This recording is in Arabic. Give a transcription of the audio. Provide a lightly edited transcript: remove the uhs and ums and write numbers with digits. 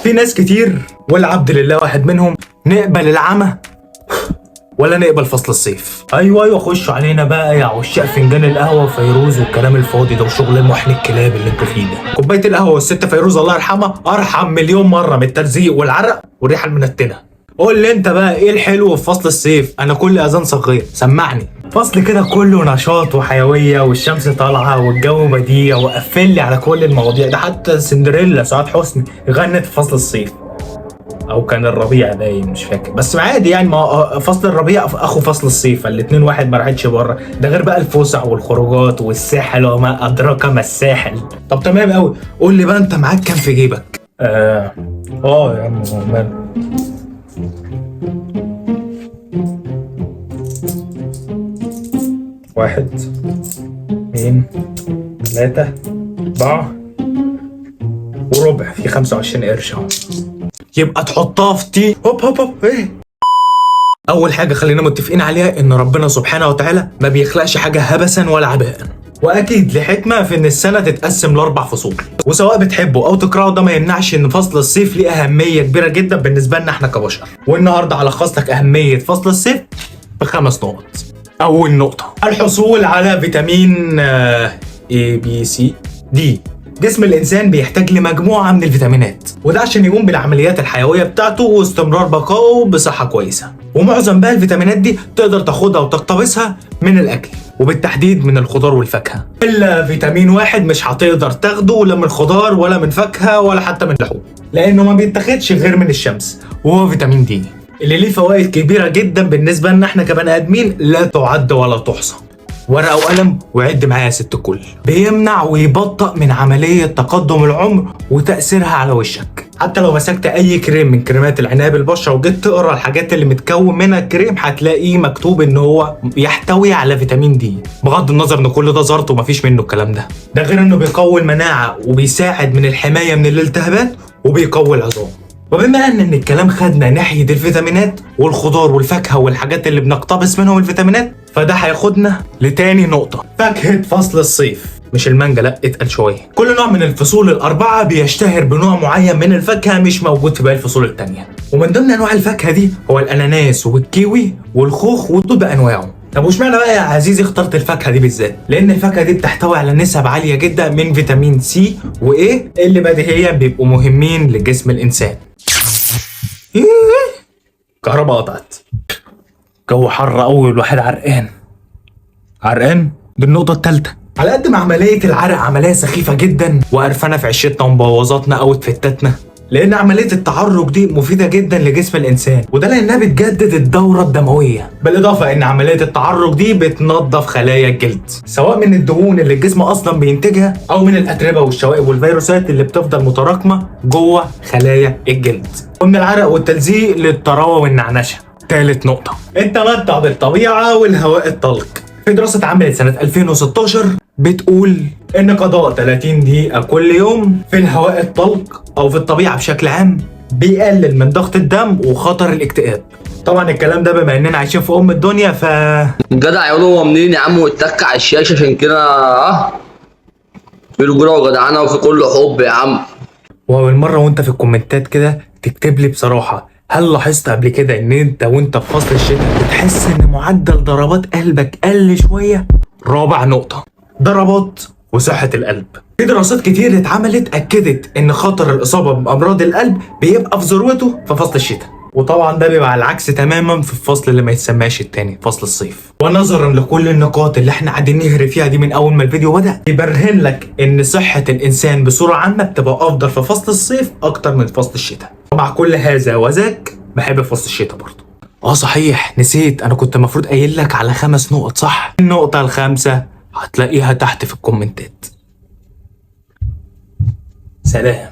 في ناس كتير والعبد لله واحد منهم، نقبل العمى ولا نقبل فصل الصيف. ايوه خشوا علينا بقى يا عشاق فنجان القهوه وفيروز والكلام الفاضي ده وشغل محن الكلاب اللي انتوا فيه ده. كوبايه القهوه والست فيروز الله يرحمها ارحم مليون مره من التلزيق والعرق والريحه المنتنه. قول لي انت بقى ايه الحلو في فصل الصيف؟ انا كل اذان صغير سمعني. فصل كده كله نشاط وحيويه والشمس طالعه والجو بديع، وقفل لي على كل المواضيع ده. حتى سندريلا سعاد حسني غنت في فصل الصيف، او كان الربيع باين مش فاكر، بس عادي يعني. ما فصل الربيع اخو فصل الصيف، فالاتنين واحد ما راحتش بره. ده غير بقى الفسح والخروجات والساحل وما ادراك ما الساحل. طب تمام قوي، قول لي بقى انت معاك كام في جيبك؟ يا عم مال 1 2 3 4 وربع، في 25 قرش اهو. يبقى تحطها في تي هوب ايه. اول حاجه خلينا متفقين عليها ان ربنا سبحانه وتعالى ما بيخلقش حاجه هبسا ولا عباء، واكيد لحكمه في ان السنه تتقسم ل4 فصول، وسواء بتحبه او تكرهه ده ما يمنعش ان فصل الصيف ليه اهميه كبيره جدا بالنسبه لنا احنا كبشر. والنهارده هلخص لك اهميه فصل الصيف ب5 نقط. اول نقطه، الحصول على فيتامين A B C D. جسم الانسان بيحتاج لمجموعه من الفيتامينات، وده عشان يقوم بالعمليات الحيويه بتاعته واستمرار بقائه بصحه كويسه. ومعظم بقى الفيتامينات دي تقدر تاخدها وتقتبسها من الاكل، وبالتحديد من الخضار والفاكهه. الا فيتامين واحد مش هتقدر تاخده لا من خضار ولا من فاكهه ولا حتى من لحوم، لانه ما بيتاخدش غير من الشمس، وهو فيتامين دي اللي ليه فوائد كبيره جدا بالنسبه لنا احنا كبني ادمين لا تعد ولا تحصى. ورقه وقلم وعد معايا يا ست الكل. بيمنع ويبطئ من عمليه تقدم العمر وتاثيرها على وشك. حتى لو مسكت اي كريم من كريمات العنايه بالبشره وجيت تقرا الحاجات اللي متكون منها الكريم، هتلاقيه مكتوب ان هو يحتوي على فيتامين دي، بغض النظر ان كل ده زرط ومفيش منه الكلام ده. ده غير انه بيقوي المناعه وبيساعد من الحمايه من الالتهابات وبيقوي العظام. وبما ان الكلام خدنا ناحيه الفيتامينات والخضار والفاكهه والحاجات اللي بنقتبس منهم الفيتامينات، فده هياخدنا لتاني نقطه، فاكهه فصل الصيف. مش المانجا، لا اتقل شويه. كل نوع من الفصول ال4 بيشتهر بنوع معين من الفاكهه مش موجود في باقي الفصول التانيه، ومن ضمن انواع الفاكهه دي هو الاناناس والكيوي والخوخ والتوت بانواعه. طب واشمعنى بقى يا عزيزي اخترت الفاكهه دي بالذات؟ لان الفاكهه دي بتحتوي على نسب عاليه جدا من فيتامين سي وايه اللي بديهيا بيبقوا مهمين لجسم الانسان. كهرباء قطعت، جو حر قوي والواحد عرقان. دي النقطه الثالثه. على قد ما عمليه العرق عمليه سخيفه جدا وقرفانه في عشتنا ومبوظاتنا اوتفيتاتنا، لان عمليه التعرق دي مفيده جدا لجسم الانسان، وده لانها بتجدد الدوره الدمويه. بالاضافه ان عمليه التعرق دي بتنظف خلايا الجلد، سواء من الدهون اللي الجسم اصلا بينتجها او من الاتربه والشوائب والفيروسات اللي بتفضل متراكمه جوه خلايا الجلد، ومن العرق والتلزيق للطراوه والنعنشه. ثالث نقطه، التمتع بالطبيعه والهواء الطلق. في دراسه اتعملت سنه 2016 بتقول ان قضاء 30 دقيقة كل يوم في الهواء الطلق او في الطبيعة بشكل عام بيقلل من ضغط الدم وخطر الاكتئاب. طبعا الكلام ده بما اننا عايشين في الدنيا الجدع يقولوا هو منين يا عم واتك على الشاشة، عشان كده في رجولة وجدعنة وفي كل حب يا عم. واول مرة وانت في الكومنتات كده تكتب لي بصراحة، هل لاحظت قبل كده ان انت وانت في فصل الشتاء بتحس ان معدل ضربات قلبك قل شوية؟ رابع نقطة، ضربات وصحة القلب. في دراسات كتير اتعملت اكدت ان خطر الاصابة بامراض القلب بيبقى في ذروته في فصل الشتاء، وطبعا ده بيبقى على العكس تماما في الفصل اللي ما يتسماش التاني فصل الصيف. ونظرا لكل النقاط اللي احنا قاعدين نهري فيها دي من اول ما الفيديو بدأ، يبرهن لك ان صحة الانسان بصورة عامة بتبقى افضل في فصل الصيف اكتر من فصل الشتاء. ومع كل هذا وذاك بحب فصل الشتاء برضه. صحيح نسيت، انا كنت المفروض قايل لك على 5 نقط صح؟ النقطة ال5 هتلاقيها تحت في الكومنتات. سلام.